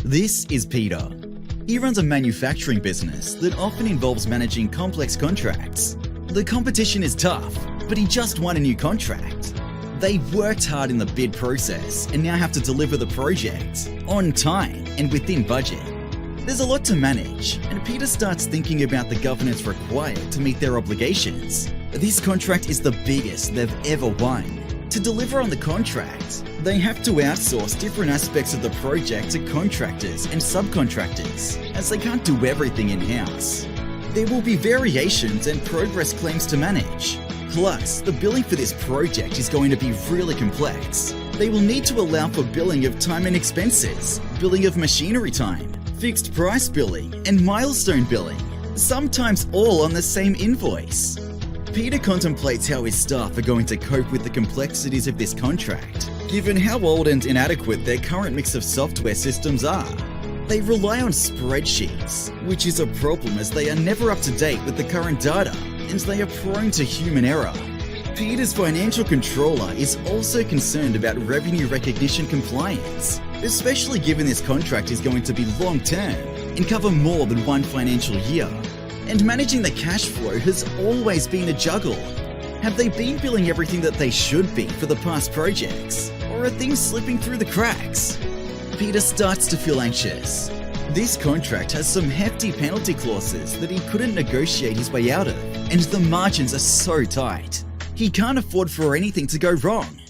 This is Peter. He runs a manufacturing business that often involves managing complex contracts. The competition is tough, but he just won a new contract. They worked hard in the bid process and now have to deliver the project on time and within budget. There's a lot to manage, and Peter starts thinking about the governance required to meet their obligations. This contract is the biggest they've ever won. To deliver on the contract, they have to outsource different aspects of the project to contractors and subcontractors, as they can't do everything in-house. There will be variations and progress claims to manage. Plus, the billing for this project is going to be really complex. They will need to allow for billing of time and expenses, billing of machinery time, fixed price billing, and milestone billing, sometimes all on the same invoice. Peter contemplates how his staff are going to cope with the complexities of this contract, given how old and inadequate their current mix of software systems are. They rely on spreadsheets, which is a problem as they are never up to date with the current data, and they are prone to human error. Peter's financial controller is also concerned about revenue recognition compliance, especially given this contract is going to be long-term and cover more than one financial year. And managing the cash flow has always been a juggle. Have they been billing everything that they should be for the past projects? Or are things slipping through the cracks? Peter starts to feel anxious. This contract has some hefty penalty clauses that he couldn't negotiate his way out of, and the margins are so tight. He can't afford for anything to go wrong.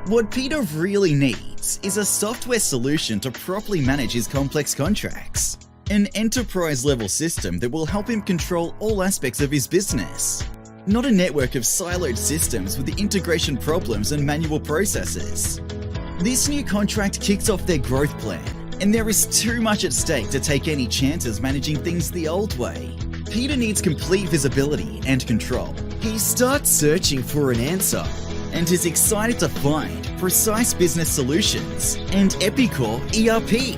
What Peter really needs is a software solution to properly manage his complex contracts. An enterprise-level system that will help him control all aspects of his business. Not a network of siloed systems with integration problems and manual processes. This new contract kicks off their growth plan, and there is too much at stake to take any chances managing things the old way. Peter needs complete visibility and control. He starts searching for an answer and is excited to find Precise Business Solutions and Epicor ERP.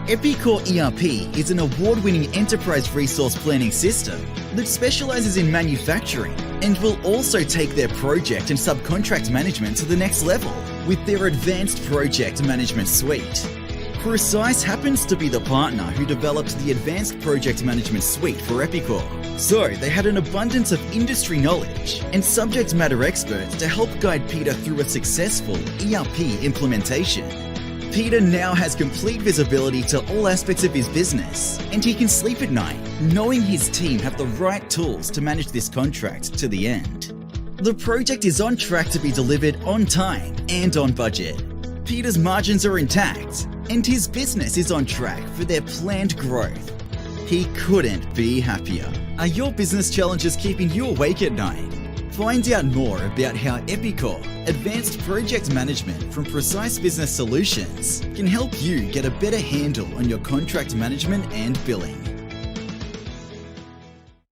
Epicor ERP is an award-winning enterprise resource planning system that specializes in manufacturing and will also take their project and subcontract management to the next level with their Advanced Project Management Suite. Precise happens to be the partner who developed the Advanced Project Management Suite for Epicor, so they had an abundance of industry knowledge and subject matter experts to help guide Peter through a successful ERP implementation. Peter now has complete visibility to all aspects of his business, and he can sleep at night knowing his team have the right tools to manage this contract to the end. The project is on track to be delivered on time and on budget. Peter's margins are intact, and his business is on track for their planned growth. He couldn't be happier. Are your business challenges keeping you awake at night? Find out more about how Epicor Advanced Project Management from Precise Business Solutions can help you get a better handle on your contract management and billing.